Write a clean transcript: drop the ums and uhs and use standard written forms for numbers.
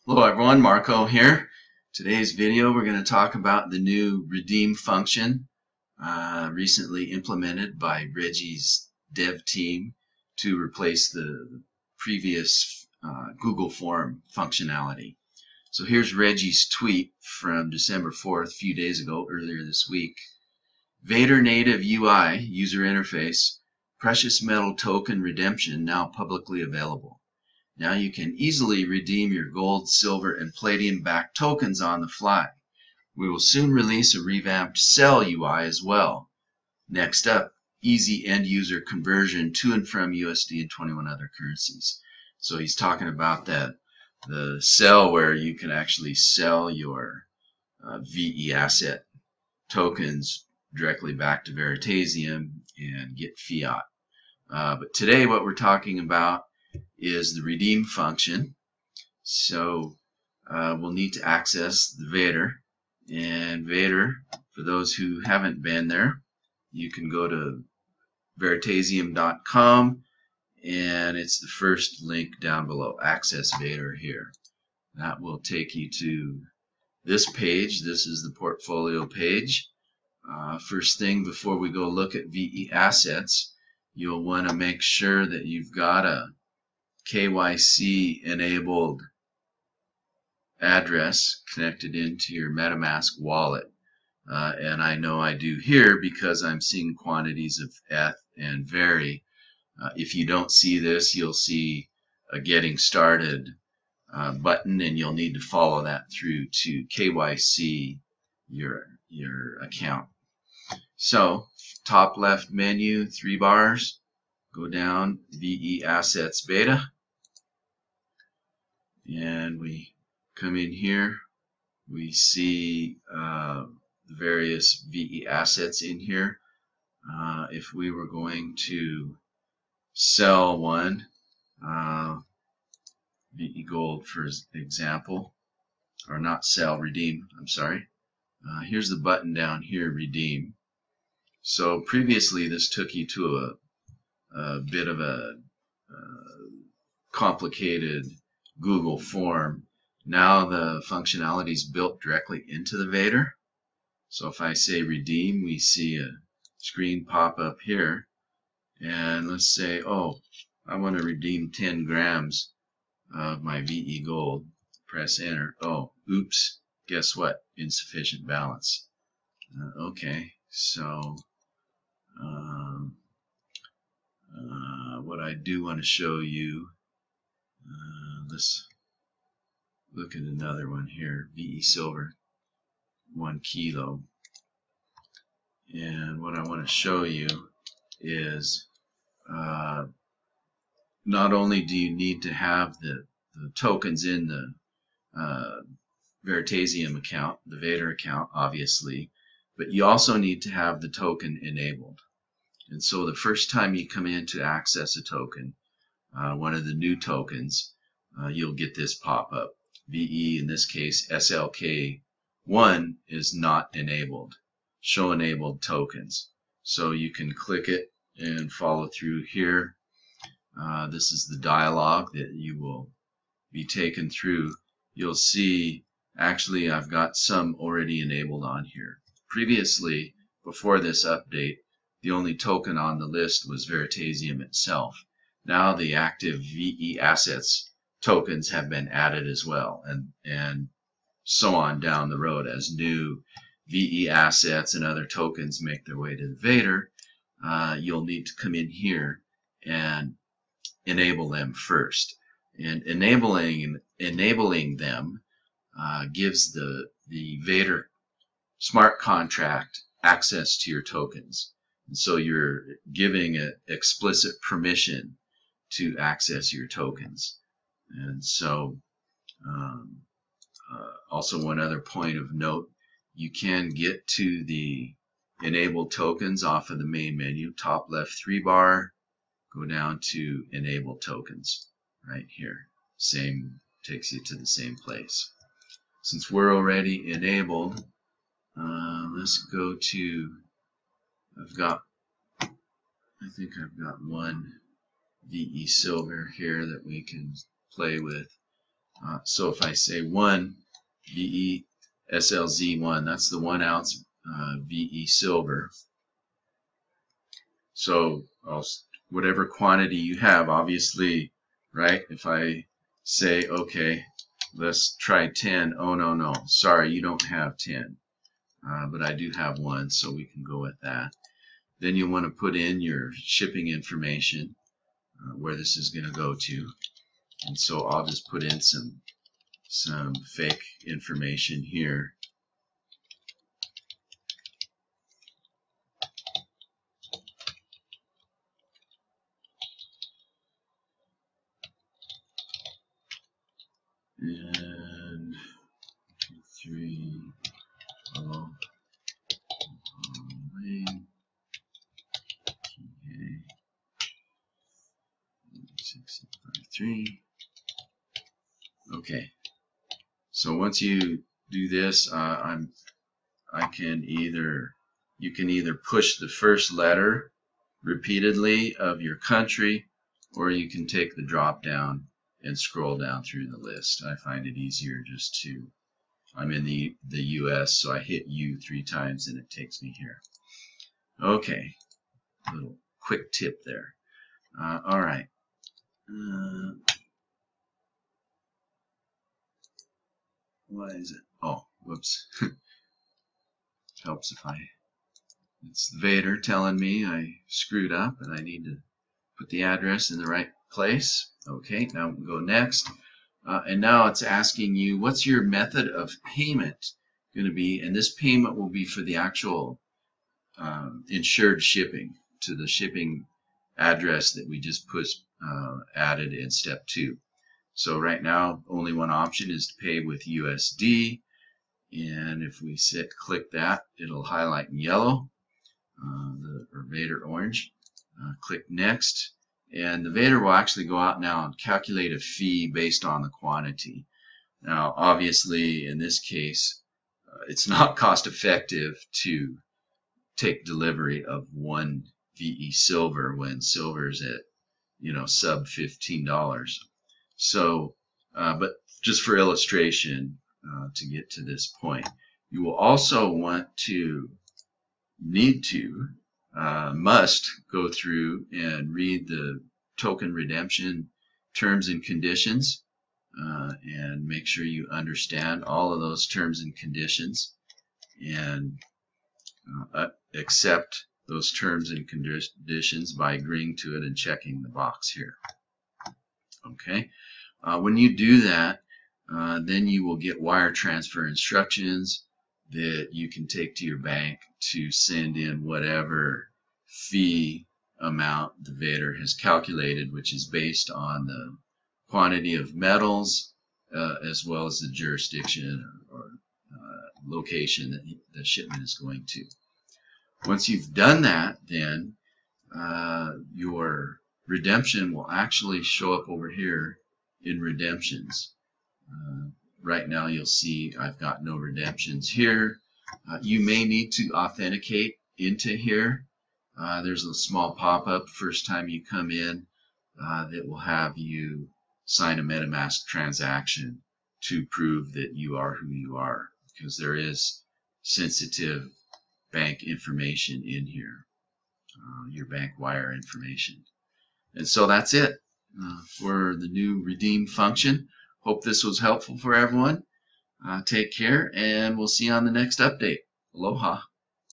Hello everyone, Marco here. Today's video we're going to talk about the new redeem function recently implemented by Reggie's dev team to replace the previous Google form functionality. So here's Reggie's tweet from December 4th, a few days ago, earlier this week. VeADIR native UI user interface, precious metal token redemption now publicly available. Now you can easily redeem your gold, silver, and palladium-backed tokens on the fly. We will soon release a revamped Sell UI as well. Next up, easy end-user conversion to and from USD and 21 other currencies. So he's talking about the sell where you can actually sell your VeAsset tokens directly back to Veritaseum and get fiat. But today what we're talking about is the redeem function. So we'll need to access the VeADIR, and VeADIR, for those who haven't been there, you can go to Veritaseum.com, and it's the first link down below, access VeADIR here. That will take you to this page. This is the portfolio page. First thing before we go look at VeAssets, you'll want to make sure that you've got a KYC enabled address connected into your MetaMask wallet. And I know I do here because I'm seeing quantities of ETH and Veri. If you don't see this, you'll see a getting started button, and you'll need to follow that through to KYC your account. So top left menu, 3 bars, go down VeAssets beta, and we come in here. We see the various VeAssets in here. If we were going to sell one, VE Gold for example, or not sell, redeem, I'm sorry. Here's the button down here, redeem. So previously this took you to a bit of a complicated Google form. Now the functionality is built directly into the VeADIR. So if I say redeem, we see a screen pop up here, and let's say, oh, I want to redeem 10 grams of my VE Gold. Press enter. Oh, oops, guess what? Insufficient balance. Okay, so what I do want to show you, let's look at another one here, VE Silver, 1 kilo. And what I want to show you is not only do you need to have the tokens in the Veritaseum account, the VeADIR account, obviously, but you also need to have the token enabled. And so the first time you come in to access a token, one of the new tokens, you'll get this pop-up. VE, in this case, SLK1 is not enabled. Show enabled tokens. So you can click it and follow through here. This is the dialog that you will be taken through. You'll see, actually, I've got some already enabled on here. Previously, before this update, the only token on the list was Veritaseum itself. Now the active VeAssets tokens have been added as well, and so on down the road as new VeAssets and other tokens make their way to the VeADIR. You'll need to come in here and enable them first. And enabling them gives the VeADIR smart contract access to your tokens. And so you're giving an explicit permission to access your tokens. And so also one other point of note, you can get to the enabled tokens off of the main menu, top left 3 bar, go down to enable tokens right here. Same, takes you to the same place. Since we're already enabled, let's go to, I think I've got one VE Silver here that we can play with. So if I say 1 VeSLZ1, that's the 1 ounce VE silver. So whatever quantity you have, obviously, right? If I say, okay, let's try 10. Oh, no, sorry, you don't have 10. But I do have 1, so we can go with that. Then you want to put in your shipping information, where this is going to go to. And so I'll just put in some fake information here. And 2, 3, oh, lane, okay, 6, 5, 3. Okay. So once you do this, you can either push the first letter repeatedly of your country, or you can take the drop down and scroll down through the list. I find it easier just to, I'm in the US, so I hit U 3 times and it takes me here. Okay, little quick tip there. All right. Why is it? Oh, whoops. Helps if it's the VeADIR telling me I screwed up and I need to put the address in the right place. Okay, now we can go next. And now it's asking you, what's your method of payment going to be? And this payment will be for the actual insured shipping to the shipping address that we just added in step 2. So right now, only one option is to pay with USD. And if we click that, it'll highlight in yellow, or VeADIR orange. Click next. And the VeADIR will actually go out now and calculate a fee based on the quantity. Now, obviously, in this case, it's not cost effective to take delivery of 1 VE silver when silver is at, sub $15. So, but just for illustration, to get to this point, you will also must go through and read the token redemption terms and conditions, and make sure you understand all of those terms and conditions, and accept those terms and conditions by agreeing to it and checking the box here. Okay, when you do that, then you will get wire transfer instructions that you can take to your bank to send in whatever fee amount the VeADIR has calculated, which is based on the quantity of metals, as well as the jurisdiction or location that the shipment is going to. Once you've done that, then your redemption will actually show up over here in redemptions. Right now you'll see I've got no redemptions here. You may need to authenticate into here. There's a small pop-up first time you come in that will have you sign a MetaMask transaction to prove that you are who you are, because there is sensitive bank information in here, your bank wire information. And so that's it for the new redeem function. Hope this was helpful for everyone. Take care, and we'll see you on the next update. Aloha.